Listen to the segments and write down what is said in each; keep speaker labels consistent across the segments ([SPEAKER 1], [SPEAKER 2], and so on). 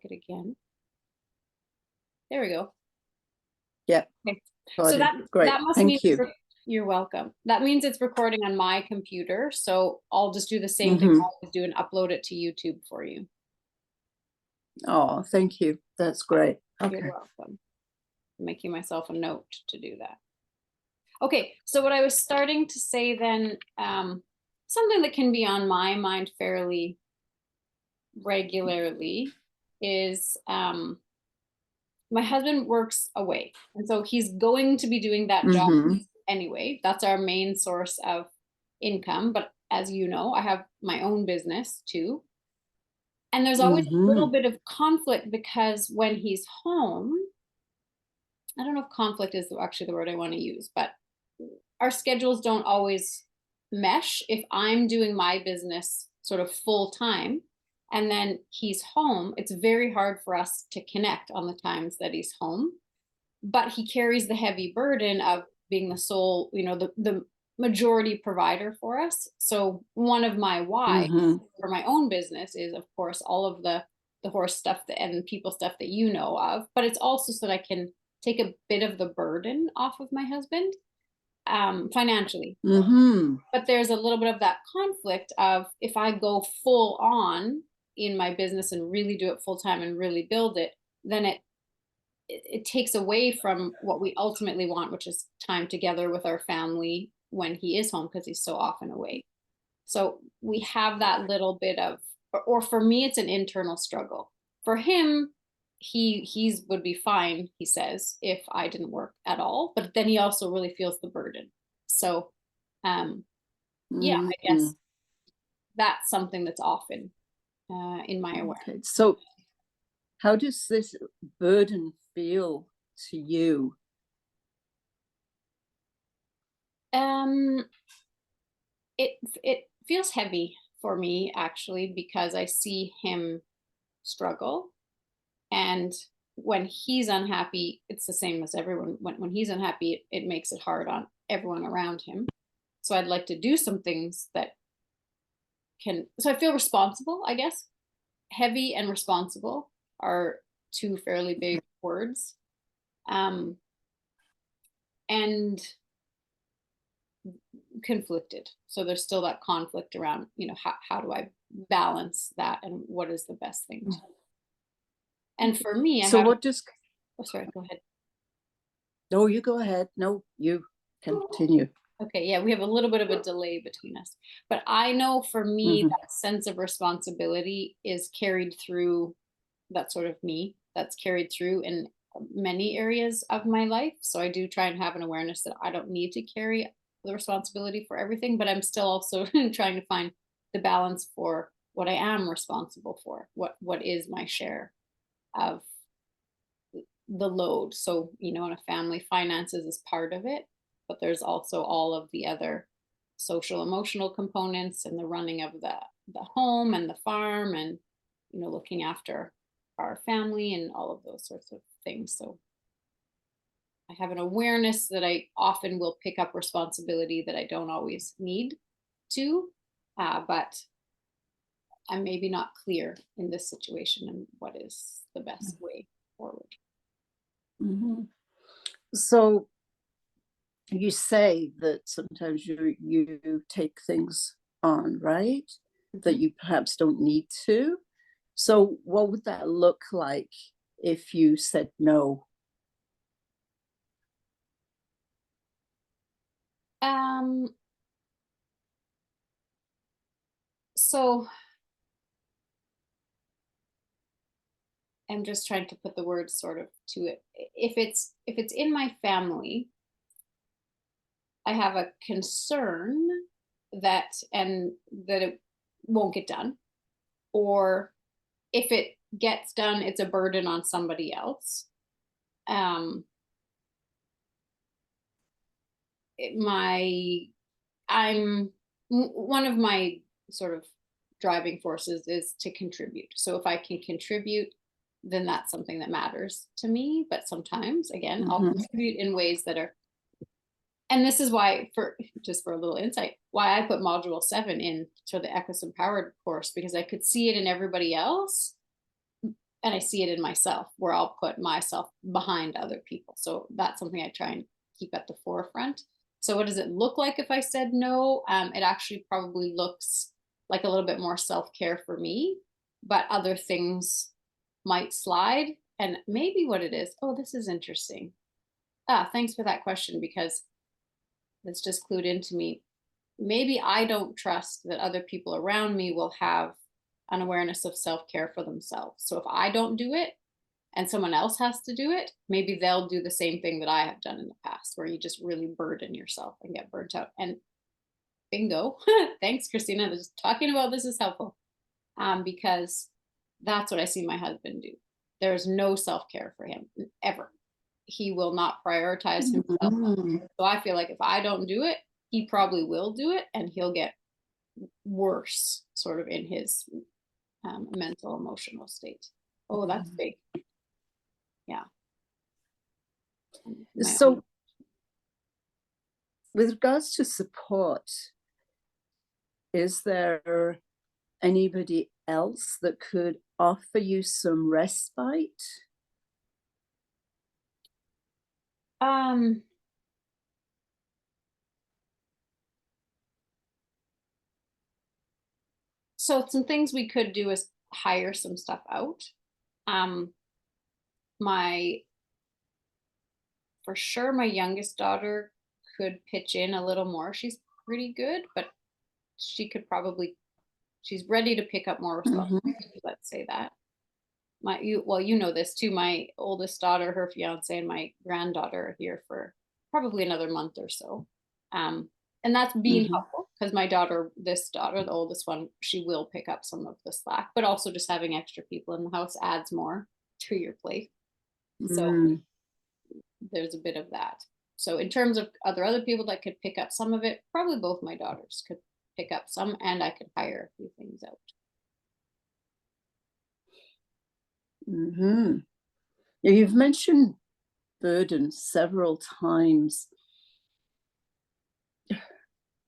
[SPEAKER 1] it again. There we go.
[SPEAKER 2] Yeah.
[SPEAKER 1] Okay.
[SPEAKER 2] Got
[SPEAKER 1] So
[SPEAKER 2] it.
[SPEAKER 1] that
[SPEAKER 2] Great.
[SPEAKER 1] that must mean
[SPEAKER 2] Thank you.
[SPEAKER 1] you're welcome. That means it's recording on my computer. So I'll just do the same thing I
[SPEAKER 2] Mm-hmm.
[SPEAKER 1] always do and upload it to YouTube for you.
[SPEAKER 2] Oh, thank you. That's great.
[SPEAKER 1] You're
[SPEAKER 2] Okay.
[SPEAKER 1] welcome. I'm making myself a note to do that. Okay, so what I was starting to say then, something that can be on my mind fairly regularly is my husband works away. And so he's going to be doing that job
[SPEAKER 2] Mm-hmm.
[SPEAKER 1] anyway. That's our main source of income. But as you know, I have my own business too. And there's always a little
[SPEAKER 2] Mm-hmm.
[SPEAKER 1] bit of conflict because when he's home, I don't know if conflict is actually the word I want to use, but our schedules don't always mesh. If I'm doing my business sort of full time and then he's home, it's very hard for us to connect on the times that he's home. But he carries the heavy burden of being the sole, the majority provider for us. So one of my whys
[SPEAKER 2] Mm-hmm.
[SPEAKER 1] for my own business is, of course, all of the horse stuff and people stuff that you know of, but it's also so that I can take a bit of the burden off of my husband financially.
[SPEAKER 2] Mm-hmm.
[SPEAKER 1] But there's a little bit of that conflict of if I go full on in my business and really do it full time and really build it, then it takes away from what we ultimately want, which is time together with our family when he is home because he's so often away. So we have that little bit of, or for me, it's an internal struggle. For him, he's would be fine, he says, if I didn't work at all. But then he also really feels the burden. So, yeah, I
[SPEAKER 2] Mm-hmm.
[SPEAKER 1] guess that's something that's often in my awareness.
[SPEAKER 2] Okay. So how does this burden feel to you?
[SPEAKER 1] Um, it feels heavy for me actually because I see him struggle, and when he's unhappy, it's the same as everyone. When he's unhappy, it makes it hard on everyone around him. So I'd like to do some things that can. So I feel responsible, I guess. Heavy and responsible are two fairly big words, and conflicted. So there's still that conflict around, how do I balance that and what is the best thing to do? And for me, I
[SPEAKER 2] So
[SPEAKER 1] have,
[SPEAKER 2] what does,
[SPEAKER 1] oh, sorry, go ahead.
[SPEAKER 2] no, you go ahead. No, you continue.
[SPEAKER 1] Okay, yeah, we have a little bit of a delay between us. But I know for me,
[SPEAKER 2] Mm-hmm.
[SPEAKER 1] that sense of responsibility is carried through, that sort of me, that's carried through in many areas of my life. So I do try and have an awareness that I don't need to carry the responsibility for everything, but I'm still also trying to find the balance for what I am responsible for, what is my share of the load. So, in a family, finances is part of it, but there's also all of the other social emotional components and the running of the home and the farm and looking after our family and all of those sorts of things. So I have an awareness that I often will pick up responsibility that I don't always need to, but I'm maybe not clear in this situation and what is the best way forward.
[SPEAKER 2] Mm-hmm. So you say that sometimes you take things on, right? That
[SPEAKER 1] Mhm.
[SPEAKER 2] you perhaps don't need to. So what would that look like if you said no?
[SPEAKER 1] Um, so I'm just trying to put the words sort of to it. If it's in my family, I have a concern that it won't get done, or if it gets done, it's a burden on somebody else. Um, it- my I'm one of my sort of driving forces is to contribute. So if I can contribute, then that's something that matters to me. But sometimes, again, I'll
[SPEAKER 2] Mm-hmm.
[SPEAKER 1] contribute in ways that are, and this is why, for just for a little insight, why I put module 7 in to the Equus Empowered course, because I could see it in everybody else. and I see it in myself where I'll put myself behind other people. So that's something I try and keep at the forefront. So what does it look like if I said no? It actually probably looks like a little bit more self-care for me, but other things might slide. And maybe what it is, oh, this is interesting. Thanks for that question because it's just clued into me. Maybe I don't trust that other people around me will have an awareness of self-care for themselves. So if I don't do it and someone else has to do it, maybe they'll do the same thing that I have done in the past, where you just really burden yourself and get burnt out. And bingo. Thanks, Christina. Just talking about this is helpful, because that's what I see my husband do. There's no self-care for him ever. He will not prioritize himself.
[SPEAKER 2] Mhm.
[SPEAKER 1] So I feel like if I don't do it, he probably will do it and he'll get worse sort of in his mental emotional state. Oh, that's big. Yeah. My own.
[SPEAKER 2] So, with regards to support, is there anybody else that could offer you some respite?
[SPEAKER 1] Um, so some things we could do is hire some stuff out. Um, my for sure my youngest daughter could pitch in a little more. She's pretty good, but she's ready to pick up more
[SPEAKER 2] Mhm.
[SPEAKER 1] responsibility, let's say that. You know this too. My oldest daughter, her fiance, and my granddaughter are here for probably another month or so. Um, and that's being
[SPEAKER 2] Mhm.
[SPEAKER 1] helpful because this daughter, the oldest one, she will pick up some of the slack, but also just having extra people in the house adds more to your plate. So
[SPEAKER 2] Mm.
[SPEAKER 1] there's a bit of that. So in terms of other people that could pick up some of it, probably both my daughters could pick up some, and I could hire a few things out.
[SPEAKER 2] Mhm. Yeah, you've mentioned burden several times.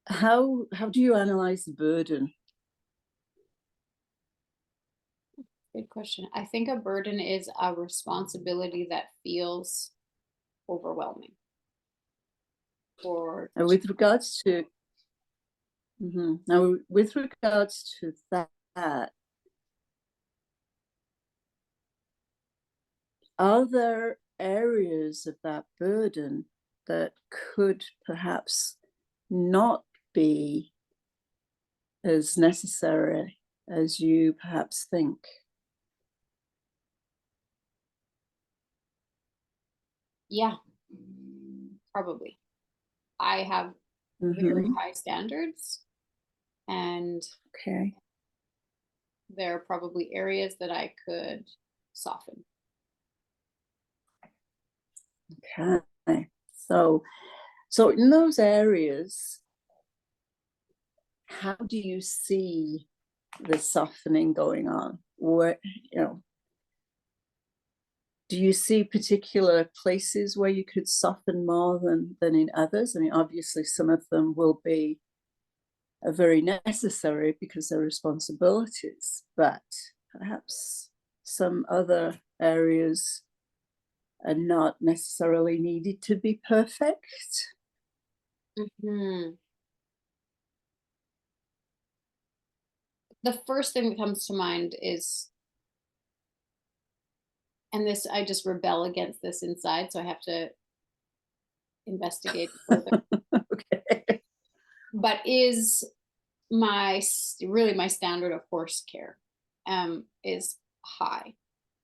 [SPEAKER 2] How do you analyze the burden?
[SPEAKER 1] Good question. I think a burden is a responsibility that feels overwhelming or
[SPEAKER 2] Now, with regards to now with regards to that, are there areas of that burden that could perhaps not be as necessary as you perhaps think?
[SPEAKER 1] yeah, probably. I have very
[SPEAKER 2] Mhm.
[SPEAKER 1] high standards, and
[SPEAKER 2] Okay.
[SPEAKER 1] there are probably areas that I could soften.
[SPEAKER 2] Okay. So so in those areas, how do you see the softening going on? Where, you know, do you see particular places where you could soften more than in others? I mean, obviously, some of them will be very necessary because they're responsibilities, but perhaps some other areas are not necessarily needed to be perfect.
[SPEAKER 1] Mhm. The first thing that comes to mind is, and this, I just rebel against this inside, so I have to investigate it further.
[SPEAKER 2] Okay.
[SPEAKER 1] But is really my standard of horse care is high,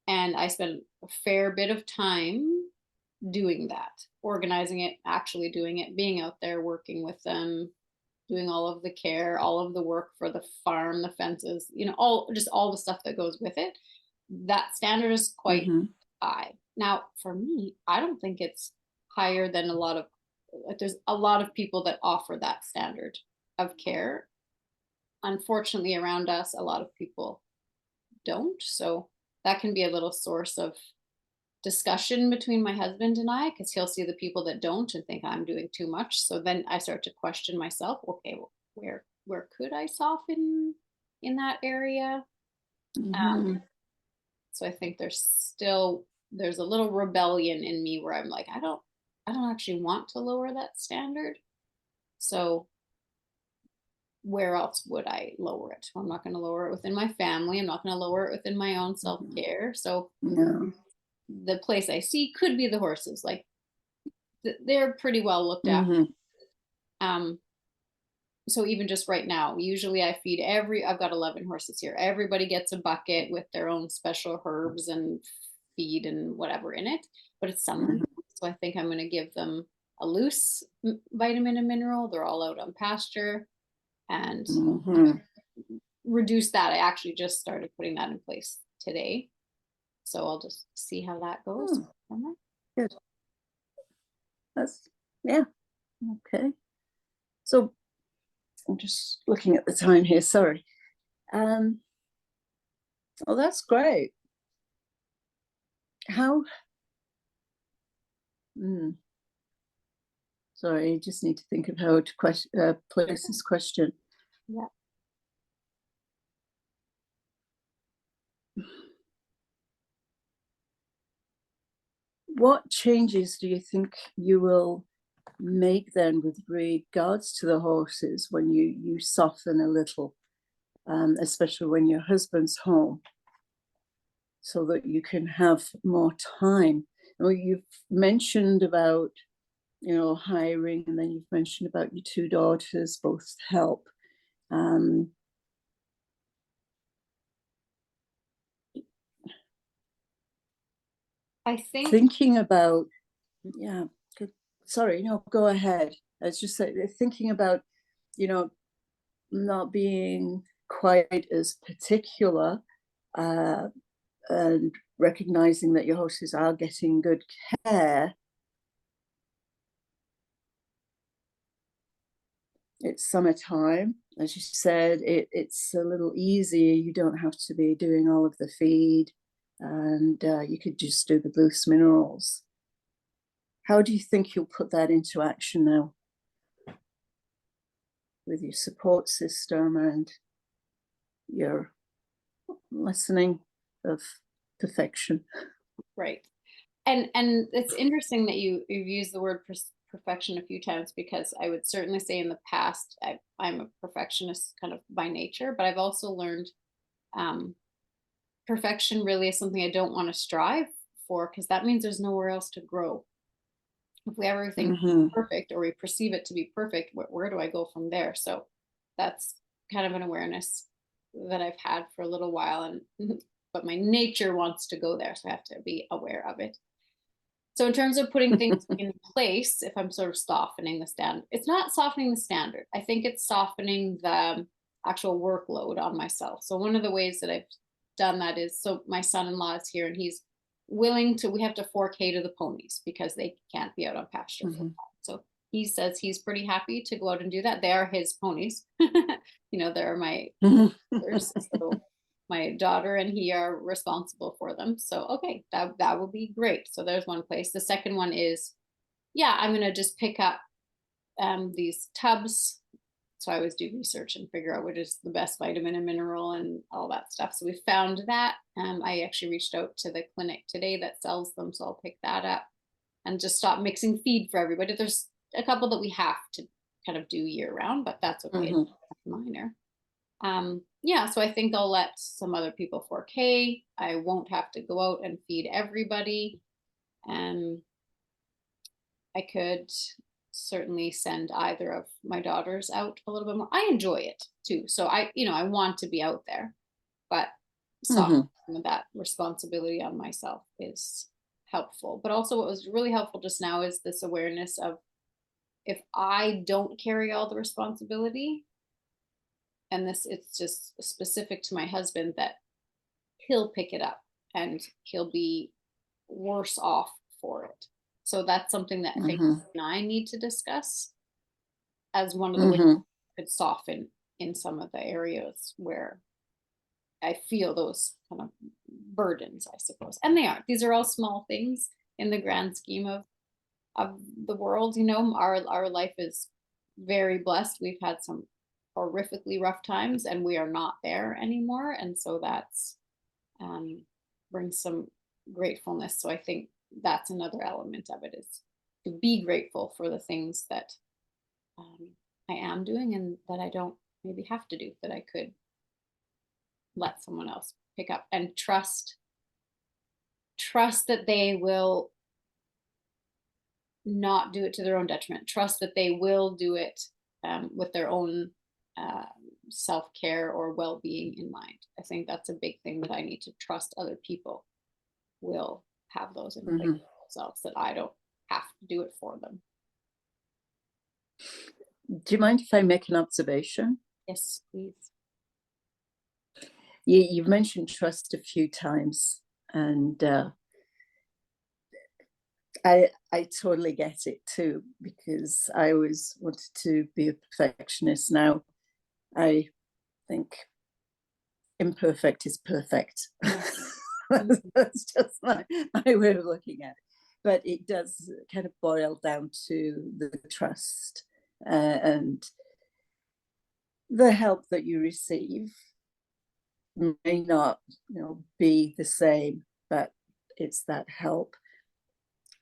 [SPEAKER 1] and I spend a fair bit of time doing that, organizing it, actually doing it, being out there working with them, doing all of the care, all of the work for the farm, the fences, all the stuff that goes with it. That standard is quite
[SPEAKER 2] Mhm.
[SPEAKER 1] high. Now, for me, I don't think it's higher than a lot of, like, there's a lot of people that offer that standard of care. Unfortunately, around us, a lot of people don't. So that can be a little source of discussion between my husband and I, because he'll see the people that don't and think I'm doing too much. So then I start to question myself. Okay, well, where could I soften in that area? Um,
[SPEAKER 2] Mhm.
[SPEAKER 1] So I think there's a little rebellion in me where I'm like, I don't actually want to lower that standard. So where else would I lower it? I'm not going to lower it within my family. I'm not going to lower it within my own
[SPEAKER 2] Mhm.
[SPEAKER 1] self-care. So
[SPEAKER 2] No.
[SPEAKER 1] the place I see could be the horses. Like they're pretty well looked after.
[SPEAKER 2] Hmm.
[SPEAKER 1] Um, so even just right now, usually I feed I've got 11 horses here. Everybody gets a bucket with their own special herbs and feed and whatever in it, but it's summer.
[SPEAKER 2] Hmm.
[SPEAKER 1] So I think I'm going to give them a loose vitamin and mineral. They're all out on pasture and
[SPEAKER 2] Hmm.
[SPEAKER 1] reduce that. I actually just started putting that in place today. So I'll just see how that goes.
[SPEAKER 2] Good. That's, yeah. Okay. So I'm just looking at the time here. Sorry. Um, oh, that's great. How? Mm, sorry, I just need to think of how to place this question.
[SPEAKER 1] Yeah.
[SPEAKER 2] What changes do you think you will make then with regards to the horses when you soften a little, especially when your husband's home, so that you can have more time? Well, you've mentioned about hiring, and then you've mentioned about your two daughters both help. Um,
[SPEAKER 1] I think
[SPEAKER 2] Thinking about, yeah, good. Sorry, no, go ahead. I was just thinking about, you know, not being quite as particular, uh, and recognizing that your horses are getting good care. It's summertime, as you said. It's a little easier. You don't have to be doing all of the feed, and you could just do the loose minerals. How do you think you'll put that into action now with your support system and your lessening of perfection?
[SPEAKER 1] right. And it's interesting that you've used the word perfection a few times, because I would certainly say in the past I'm a perfectionist kind of by nature, but I've also learned um, perfection really is something I don't want to strive for, because that means there's nowhere else to grow. If we have everything
[SPEAKER 2] Mm-hmm.
[SPEAKER 1] perfect or we perceive it to be perfect, where do I go from there? So that's kind of an awareness that I've had for a little while, and but my nature wants to go there, so I have to be aware of it. So in terms of putting things in place, if I'm sort of softening the standard, it's not softening the standard. I think it's softening the actual workload on myself. So one of the ways that I've done that is, so my son-in-law is here and he's willing to, we have to 4K to the ponies because they can't be out on pasture full
[SPEAKER 2] Mm-hmm.
[SPEAKER 1] time. So he says he's pretty happy to go out and do that. They are his ponies. They're my brothers. So my daughter and he are responsible for them. So okay, that would be great. So there's one place. The second one is, yeah, I'm gonna just pick up these tubs. So I always do research and figure out what is the best vitamin and mineral and all that stuff. So we found that. I actually reached out to the clinic today that sells them, so I'll pick that up and just stop mixing feed for everybody. There's a couple that we have to kind of do year round, but that's okay.
[SPEAKER 2] Mm-hmm.
[SPEAKER 1] It's minor. Yeah, so I think I'll let some other people 4K. I won't have to go out and feed everybody. And I could certainly send either of my daughters out a little bit more. I enjoy it too. So I want to be out there, but
[SPEAKER 2] Mm-hmm.
[SPEAKER 1] softening that responsibility on myself is helpful. But also what was really helpful just now is this awareness of, if I don't carry all the responsibility, and this it's just specific to my husband, that he'll pick it up and he'll be worse off for it. So that's something that I think
[SPEAKER 2] Mm-hmm.
[SPEAKER 1] I need to discuss as one of the ways
[SPEAKER 2] Mm-hmm.
[SPEAKER 1] I could soften in some of the areas where I feel those kind of burdens, I suppose. And they aren't. These are all small things in the grand scheme of the world. Our life is very blessed. We've had some horrifically rough times and we are not there anymore. And so that's um brings some gratefulness. So I think that's another element of it, is to be grateful for the things that um, I am doing and that I don't maybe have to do, that I could let someone else pick up, and trust that they will not do it to their own detriment. Trust that they will do it with their own uh, self care or well being in mind. I think that's a big thing, that I need to trust other people will have those in place
[SPEAKER 2] Mm-hmm.
[SPEAKER 1] themselves, that I don't have to do it for them.
[SPEAKER 2] Do you mind if I make an observation?
[SPEAKER 1] Yes, please.
[SPEAKER 2] You've mentioned trust a few times, and I totally get it too, because I always wanted to be a perfectionist. Now I think imperfect is perfect.
[SPEAKER 1] Yeah.
[SPEAKER 2] That's just my way of looking at it. But it does kind of boil down to the trust and the help that you receive may not, be the same, but it's that help.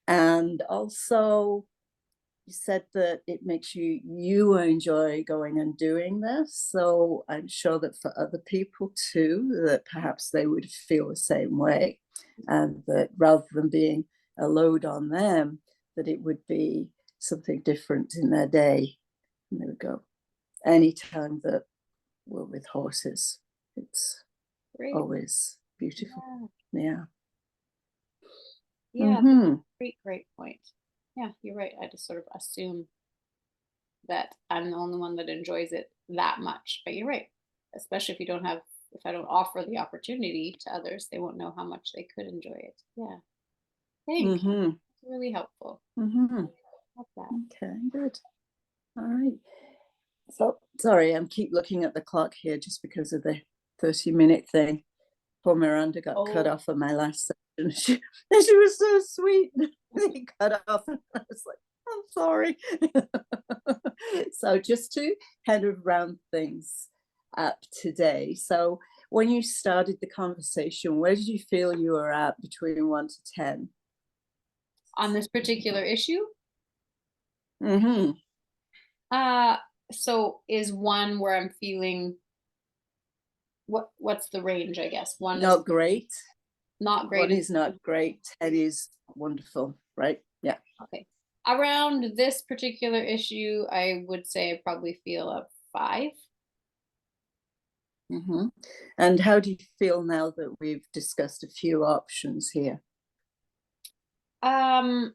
[SPEAKER 2] And also, you said that it makes you enjoy going and doing this. So I'm sure that for other people too, that perhaps they would feel the same way, and that rather than being a load on them, that it would be something different in their day. And there we go. Anytime that we're with horses, it's
[SPEAKER 1] Great.
[SPEAKER 2] always beautiful.
[SPEAKER 1] Yeah.
[SPEAKER 2] Yeah.
[SPEAKER 1] Yeah.
[SPEAKER 2] Mm-hmm.
[SPEAKER 1] Great point. Yeah, you're right. I just sort of assume that I'm the only one that enjoys it that much. But you're right. Especially if I don't offer the opportunity to others, they won't know how much they could enjoy it. Yeah. Thanks.
[SPEAKER 2] Mm-hmm.
[SPEAKER 1] It's really helpful.
[SPEAKER 2] Mm-hmm.
[SPEAKER 1] Love that.
[SPEAKER 2] Okay, good. All right. So sorry, I'm keep looking at the clock here just because of the 30-minute thing. Poor Miranda got cut off on my last session. She was so sweet. He cut off, and I was like, I'm sorry. So just to kind of round things up today. So when you started the conversation, where did you feel you were at between 1 to 10?
[SPEAKER 1] On this particular issue,
[SPEAKER 2] Mm-hmm.
[SPEAKER 1] uh, so is one where I'm feeling, what's the range, I guess? One is
[SPEAKER 2] Not great.
[SPEAKER 1] not
[SPEAKER 2] 1
[SPEAKER 1] great.
[SPEAKER 2] is not great. 10 is wonderful, right? Yeah.
[SPEAKER 1] Okay. Around this particular issue, I would say I probably feel a 5.
[SPEAKER 2] Mm-hmm. And how do you feel now that we've discussed a few options here?
[SPEAKER 1] Um,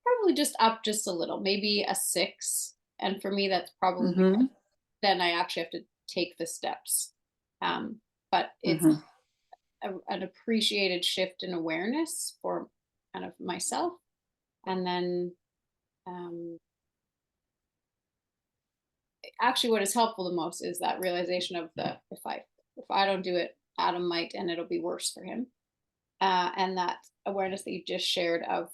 [SPEAKER 1] Probably just up just a little, maybe a 6. And for me, that's probably
[SPEAKER 2] Mm-hmm.
[SPEAKER 1] then I actually have to take the steps. But it's
[SPEAKER 2] Mm-hmm.
[SPEAKER 1] an appreciated shift in awareness for kind of myself. And then um, actually, what is helpful the most is that realization of the if I don't do it, Adam might, and it'll be worse for him. And that awareness that you just shared of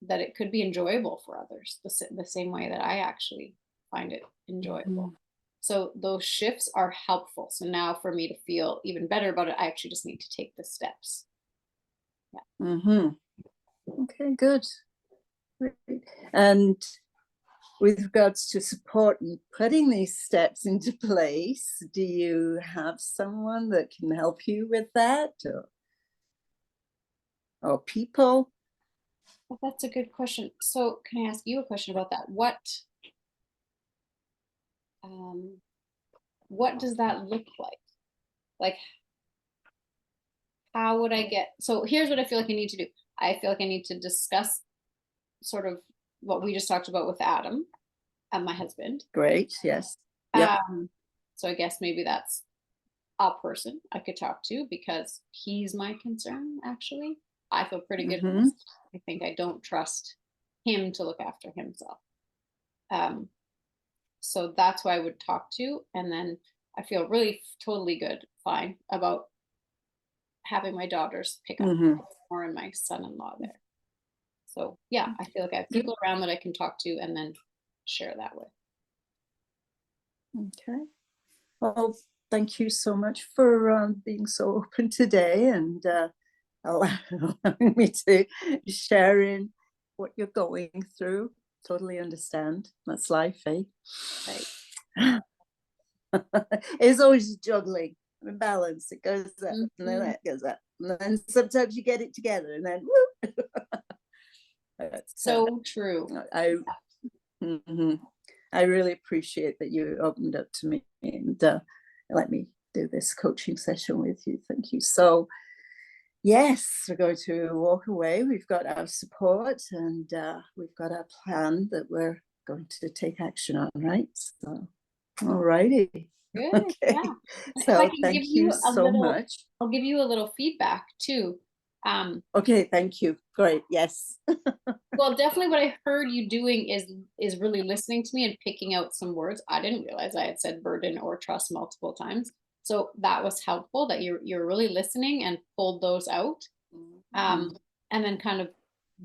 [SPEAKER 1] that it could be enjoyable for others the same way that I actually find it
[SPEAKER 2] Mm-hmm.
[SPEAKER 1] enjoyable. So those shifts are helpful. So now for me to feel even better about it, I actually just need to take the steps. Yeah.
[SPEAKER 2] Mm-hmm. Okay, good. Great. And with regards to support and putting these steps into place, do you have someone that can help you with that, or people?
[SPEAKER 1] Well, that's a good question. So can I ask you a question about that? Um, what does that look like? Like, how would I get? So here's what I feel like I need to do. I feel like I need to discuss sort of what we just talked about with Adam and my husband.
[SPEAKER 2] Great, yes. Yep.
[SPEAKER 1] So I guess maybe that's a person I could talk to, because he's my concern, actually. I feel pretty good.
[SPEAKER 2] Mm-hmm.
[SPEAKER 1] I think I don't trust him to look after himself. Um, so that's who I would talk to. And then I feel really totally good, fine about having my daughters pick up
[SPEAKER 2] Mm-hmm.
[SPEAKER 1] more and my son-in-law there. So yeah, I feel like I have
[SPEAKER 2] Good.
[SPEAKER 1] people around that I can talk to and then share that with.
[SPEAKER 2] Okay. Well, thank you so much for being so open today and allowing me to share in what you're going through. Totally understand. That's life, eh?
[SPEAKER 1] Right.
[SPEAKER 2] It's always juggling and balance. It goes up and then
[SPEAKER 1] Mhm.
[SPEAKER 2] that goes up. And then sometimes you get it together and then woo. But,
[SPEAKER 1] So true.
[SPEAKER 2] I mhm. I really appreciate that you opened up to me and let me do this coaching session with you. Thank you. So, yes, we're going to walk away. We've got our support and we've got our plan that we're going to take action on, right? So, all righty.
[SPEAKER 1] Good.
[SPEAKER 2] Okay.
[SPEAKER 1] Yeah. And if I
[SPEAKER 2] So,
[SPEAKER 1] can give
[SPEAKER 2] thank you
[SPEAKER 1] you a
[SPEAKER 2] so
[SPEAKER 1] little,
[SPEAKER 2] much.
[SPEAKER 1] I'll give you a little feedback too.
[SPEAKER 2] Okay, thank you. Great. Yes.
[SPEAKER 1] Well, definitely what I heard you doing is really listening to me and picking out some words. I didn't realize I had said burden or trust multiple times. So that was helpful that you're really listening and pulled those out.
[SPEAKER 2] Mhm.
[SPEAKER 1] And then kind of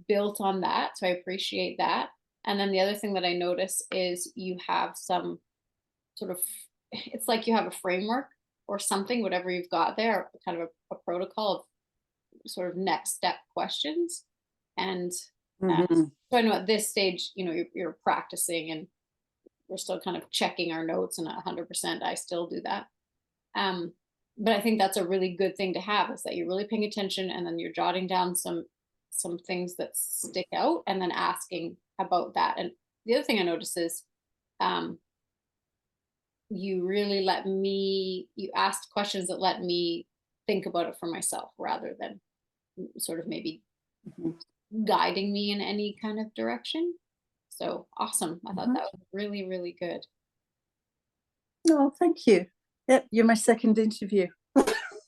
[SPEAKER 1] built on that. So I appreciate that. And then the other thing that I notice is you have some sort of, it's like you have a framework or something, whatever you've got there, kind of a protocol of sort of next step questions. And
[SPEAKER 2] Mhm.
[SPEAKER 1] so I know at this stage, you're practicing and we're still kind of checking our notes, and 100% I still do that. Um, but I think that's a really good thing to have, is that you're really paying attention and then you're jotting down some things that stick out and then asking about that. And the other thing I notice is um, you asked questions that let me think about it for myself rather than sort of maybe
[SPEAKER 2] Mhm.
[SPEAKER 1] guiding me in any kind of direction. So awesome. I thought
[SPEAKER 2] Mhm.
[SPEAKER 1] that was really, really good.
[SPEAKER 2] Oh, thank you. Yep, you're my second interview.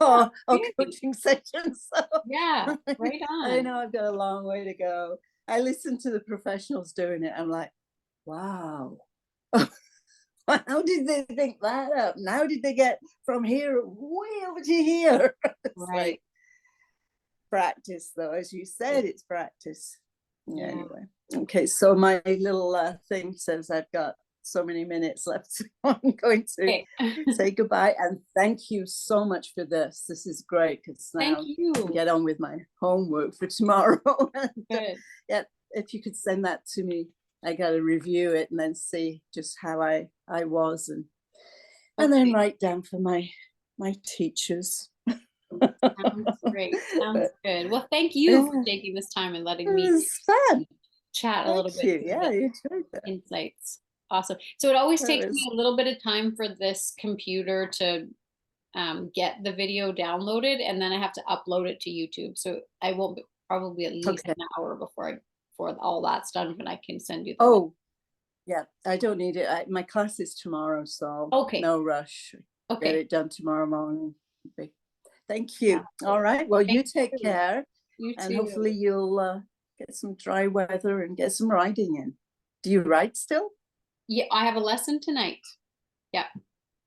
[SPEAKER 2] Oh,
[SPEAKER 1] Yay.
[SPEAKER 2] coaching sessions.
[SPEAKER 1] Yeah,
[SPEAKER 2] So
[SPEAKER 1] right
[SPEAKER 2] I
[SPEAKER 1] on.
[SPEAKER 2] know I've got a long way to go. I listen to the professionals doing it. I'm like, wow. How did they think that up? And how did they get from here way over to here? It's
[SPEAKER 1] Right.
[SPEAKER 2] like practice, though, as you said, it's practice. Yeah,
[SPEAKER 1] Yeah.
[SPEAKER 2] anyway. Okay, so my little thing says I've got so many minutes left. So I'm going to
[SPEAKER 1] Okay.
[SPEAKER 2] say goodbye and thank you so much for this. This is great because
[SPEAKER 1] Thank
[SPEAKER 2] now I can
[SPEAKER 1] you.
[SPEAKER 2] get on with my homework for tomorrow. And,
[SPEAKER 1] Good.
[SPEAKER 2] yeah, if you could send that to me, I got to review it and then see just how I was and then
[SPEAKER 1] Okay.
[SPEAKER 2] write down for my teachers.
[SPEAKER 1] Sounds great. Sounds
[SPEAKER 2] But
[SPEAKER 1] good. Well, thank you for
[SPEAKER 2] yeah,
[SPEAKER 1] taking this time and letting
[SPEAKER 2] it
[SPEAKER 1] me
[SPEAKER 2] was fun.
[SPEAKER 1] chat a little
[SPEAKER 2] Thank
[SPEAKER 1] bit
[SPEAKER 2] you.
[SPEAKER 1] through
[SPEAKER 2] Yeah,
[SPEAKER 1] the
[SPEAKER 2] I enjoyed that.
[SPEAKER 1] insights. Awesome. So it always
[SPEAKER 2] That
[SPEAKER 1] takes me
[SPEAKER 2] was
[SPEAKER 1] a little bit of time for this computer to get the video downloaded, and then I have to upload it to YouTube. So I won't be, probably at least
[SPEAKER 2] okay.
[SPEAKER 1] an hour before all that's done, but I can send you the link.
[SPEAKER 2] Oh, yeah, I don't need it. My class is tomorrow, so
[SPEAKER 1] Okay.
[SPEAKER 2] no rush. Get
[SPEAKER 1] Okay.
[SPEAKER 2] it done tomorrow morning. Okay. Thank
[SPEAKER 1] Sounds
[SPEAKER 2] you.
[SPEAKER 1] good.
[SPEAKER 2] All right. Well,
[SPEAKER 1] Thank
[SPEAKER 2] you take
[SPEAKER 1] you.
[SPEAKER 2] care,
[SPEAKER 1] You
[SPEAKER 2] and
[SPEAKER 1] too.
[SPEAKER 2] hopefully you'll get some dry weather and get some riding in. Do you ride still?
[SPEAKER 1] Yeah, I have a lesson tonight. Yeah.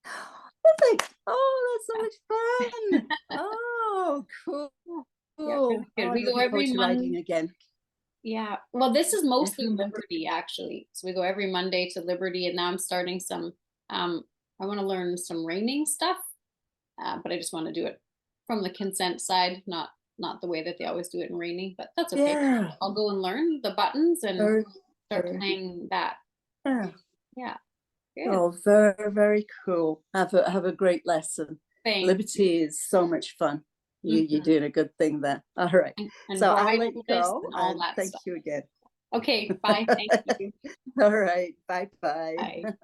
[SPEAKER 2] Perfect. Oh, that's so
[SPEAKER 1] Yeah.
[SPEAKER 2] much fun. Oh, cool.
[SPEAKER 1] Yeah, really
[SPEAKER 2] Oh,
[SPEAKER 1] good.
[SPEAKER 2] I'm
[SPEAKER 1] We go
[SPEAKER 2] looking forward
[SPEAKER 1] every
[SPEAKER 2] to riding
[SPEAKER 1] Monday.
[SPEAKER 2] again.
[SPEAKER 1] Yeah. Well, this is mostly
[SPEAKER 2] Every Monday.
[SPEAKER 1] Liberty actually. So we go every Monday to Liberty, and now I'm starting some I want to learn some reining stuff. But I just want to do it from the consent side, not the way that they always do it in reining, but that's okay.
[SPEAKER 2] Yeah.
[SPEAKER 1] I'll go and learn the buttons and
[SPEAKER 2] Very,
[SPEAKER 1] start
[SPEAKER 2] very.
[SPEAKER 1] playing that.
[SPEAKER 2] Yeah.
[SPEAKER 1] Yeah. Good.
[SPEAKER 2] Oh, very, very cool. Have a great lesson.
[SPEAKER 1] Thank you.
[SPEAKER 2] Liberty is so much fun. You're
[SPEAKER 1] Mhm.
[SPEAKER 2] doing a good thing there. All right.
[SPEAKER 1] And
[SPEAKER 2] So I'll let you
[SPEAKER 1] bridleness
[SPEAKER 2] go
[SPEAKER 1] and all
[SPEAKER 2] and
[SPEAKER 1] that
[SPEAKER 2] thank
[SPEAKER 1] stuff.
[SPEAKER 2] you again.
[SPEAKER 1] Okay. Bye. Thank you.
[SPEAKER 2] All right. Bye bye.
[SPEAKER 1] Bye.